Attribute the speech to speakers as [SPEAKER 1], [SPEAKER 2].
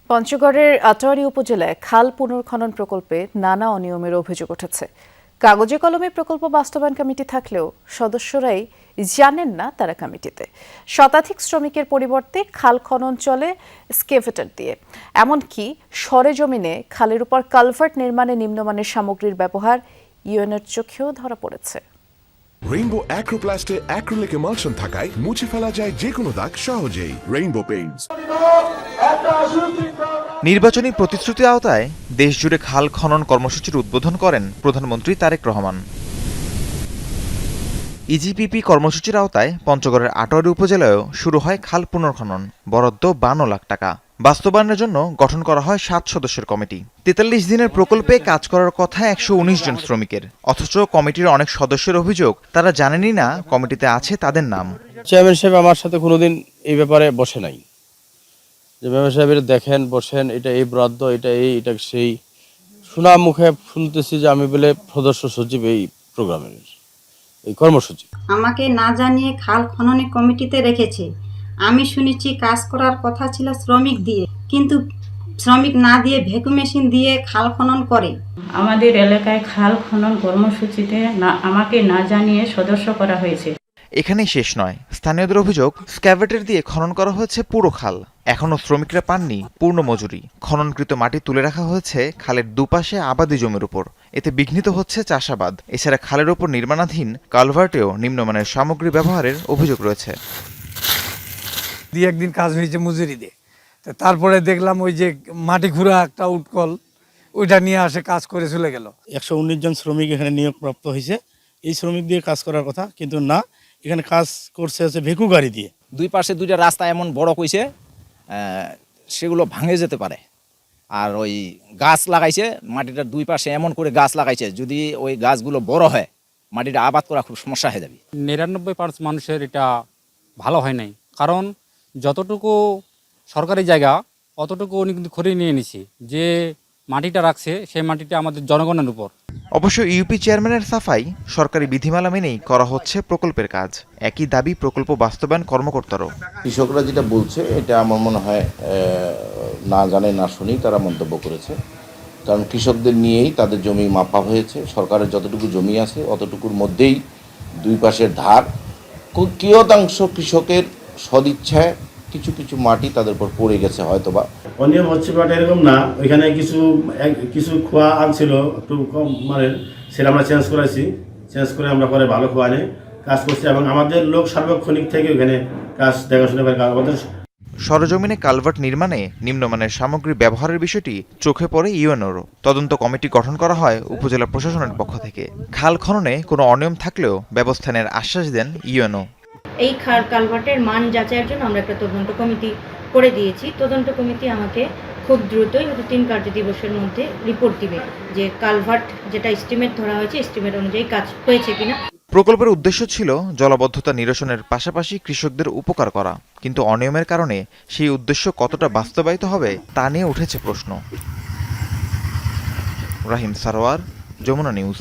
[SPEAKER 1] পঞ্চগড়ের আটোয়ারী উপজেলায় খাল পুনর্খনন প্রকল্পে নানা অনিয়মের অভিযোগ উঠেছে। কাগজে কলমে প্রকল্প বাস্তবায়ন কমিটি থাকলেও সদস্যরাই জানেন না তারা কমিটিতে। শতাধিক শ্রমিকের পরিবর্তে খাল খনন চলে স্কেভেটর দিয়ে। এমনকি সরেজমিনে খালের উপর কালভার্ট নির্মাণে নিম্নমানের সামগ্রীর ব্যবহার ইউএনের চোখেও ধরা পড়েছে।
[SPEAKER 2] রেইনবো অ্যাক্রোপ্লাস্টে অ্যাক্রিলিক এমালশন থাকায় মুছে ফেলা যায় যে কোনো দাগ সহজেই। Rainbow Paints.
[SPEAKER 3] নির্বাচনী প্রতিশ্রুতির আওতায় দেশজুড়ে খাল খনন কর্মসূচির উদ্বোধন করেন প্রধানমন্ত্রী তারেক রহমান। ইজিপিপি কর্মসূচির আওতায় পঞ্চগড়ের আটোয়ারী উপজেলায়ও শুরু হয় খাল পুনর্খনন। বরাদ্দ 52 লাখ টাকা। বাস্তবায়নের জন্য গঠন করা হয় 7 সদস্যের কমিটি। 43 দিনের প্রকল্পে কাজ করার কথা 119 জন শ্রমিকের। অথচ কমিটির অনেক সদস্যের অভিযোগ তারা জানেনই না কমিটিতে আছে তাদের নাম।
[SPEAKER 4] চেয়ারম্যান সাহেব আমার সাথে কোনোদিন এই ব্যাপারে বসে নাই, যে মেম্বার সাহেবের দেখেন বসেন, এটা এই বরাদ্দ, এটা এটা সেই। শোনা মুখে শুনতেছি যে আমি বলে সদস্য সচিব এই প্রোগ্রামের এই কর্মসূচি।
[SPEAKER 5] আমাকে না জানিয়ে খাল খননের কমিটিতে রেখেছে। আমি শুনেছি কাজ করার কথা ছিল শ্রমিক দিয়ে, কিন্তু শ্রমিক না দিয়ে ভ্যাকুম মেশিন দিয়ে খাল খনন করে।
[SPEAKER 6] আমাদের এলাকায় খাল খনন কর্মসূচিতে আমাকে না জানিয়ে সদস্য করা হয়েছে।
[SPEAKER 3] এখানেই শেষ নয়। স্থানীয়দের অভিযোগ, স্ক্যাভেটর দিয়ে খনন করা হয়েছে পুরো খাল। এখনও শ্রমিকরা পাননি পূর্ণ মজুরি। খননকৃত মাটি তুলে রাখা হয়েছে খালের দুপাশে আবাদি জমির উপর। এতে বিঘ্নিত হচ্ছে চাষাবাদ। এছাড়া খালের ওপর নির্মাণাধীন কালভার্টেও নিম্নমানের সামগ্রী ব্যবহারের অভিযোগ রয়েছে।
[SPEAKER 7] একদিন কাজ হয়েছে মজুরি দিয়ে, তারপরে দেখলাম ওই যে মাটি ঘুরা একটা উৎকল, ওইটা নিয়ে আসে কাজ করে চলে গেল।
[SPEAKER 8] 119 জন শ্রমিক এখানে নিয়োগপ্রাপ্ত হয়েছে। এই শ্রমিক দিয়ে কাজ করার কথা, কিন্তু না, এখানে কাজ করছে হচ্ছে ভেকু গাড়ি দিয়ে।
[SPEAKER 9] দুই পাশে দুইটা রাস্তা এমন বড় কইছে, সেগুলো ভাঙে যেতে পারে। আর ওই গাছ লাগাইছে, মাটিটার দুই পাশে এমন করে গাছ লাগাইছে, যদি ওই গাছগুলো বড় হয় মাটিটা আবাদ করা খুব সমস্যা হয়ে যাবে।
[SPEAKER 10] 99% মানুষের এটা ভালো হয় নাই, কারণ যতটুকু সরকারি জায়গা অতটুকু উনি কিন্তু খরিয়ে নিয়ে নিছি। যে মাটিটা রাখছে সেই মাটিটা আমাদের জনগণের উপর।
[SPEAKER 3] অবশ্য ইউপি চেয়ারম্যানের সাফাই, সরকারি বিধিমালা মেনেই করা হচ্ছে প্রকল্পের কাজ। একই দাবি প্রকল্প বাস্তবায়ন কর্মকর্তারও।
[SPEAKER 11] কৃষকরা যেটা বলছে এটা আমার মনে হয় না জানে না শুনেই তারা মন্তব্য করেছে। কারণ কৃষকদের নিয়েই তাদের জমি মাপা হয়েছে। সরকারের যতটুকু জমি আছে অতটুকুর মধ্যেই দুই পাশের ধার। কিয়দাংশ কৃষকের সদিচ্ছায় কিছু কিছু মাটি তাদের উপর পড়ে গেছে হয়তোবা।
[SPEAKER 8] অনিয়ম হচ্ছে বাট এরকম না, ওইখানে কিছু খোয়া আনছিল একটু কম মানের, সেটা আমরা চেঞ্জ করেছি। চেঞ্জ করে আমরা পরে ভালো খোয়া নিয়ে কাজ করছি, এবং আমাদের লোক সার্বক্ষণিক থেকে ওইখানে কাজ দেখাশোনা করে আমাদের।
[SPEAKER 3] সরজমিনে কালভার্ট নির্মাণে নিম্নমানের সামগ্রী ব্যবহারের বিষয়টি চোখে পড়ে ইউএনওরও। তদন্ত কমিটি গঠন করা হয় উপজেলা প্রশাসনের পক্ষ থেকে। খাল খননে কোনো অনিয়ম থাকলেও ব্যবস্থা নেওয়ার আশ্বাস দেন ইউএনও।
[SPEAKER 6] এই কালভার্টের মান যাচাইয়ের জন্য আমরা একটা তদন্ত কমিটি করে দিয়েছি। তদন্ত কমিটি আমাকে খুব দ্রুতই 3 কার্য দিবসের মধ্যে রিপোর্ট দিবে যে কালভার্ট যেটা এস্টিমেট ধরা হয়েছে এস্টিমেট অনুযায়ী কাজ হয়েছে কিনা।
[SPEAKER 3] প্রকল্পের উদ্দেশ্য ছিল জলাবদ্ধতা নিরসনের পাশাপাশি কৃষকদের উপকার করা, কিন্তু অনিয়মের কারণে সেই উদ্দেশ্য কতটা বাস্তবায়িত হবে তা নিয়ে উঠেছে প্রশ্ন। রাহিম সারোয়ার, যমুনা নিউজ।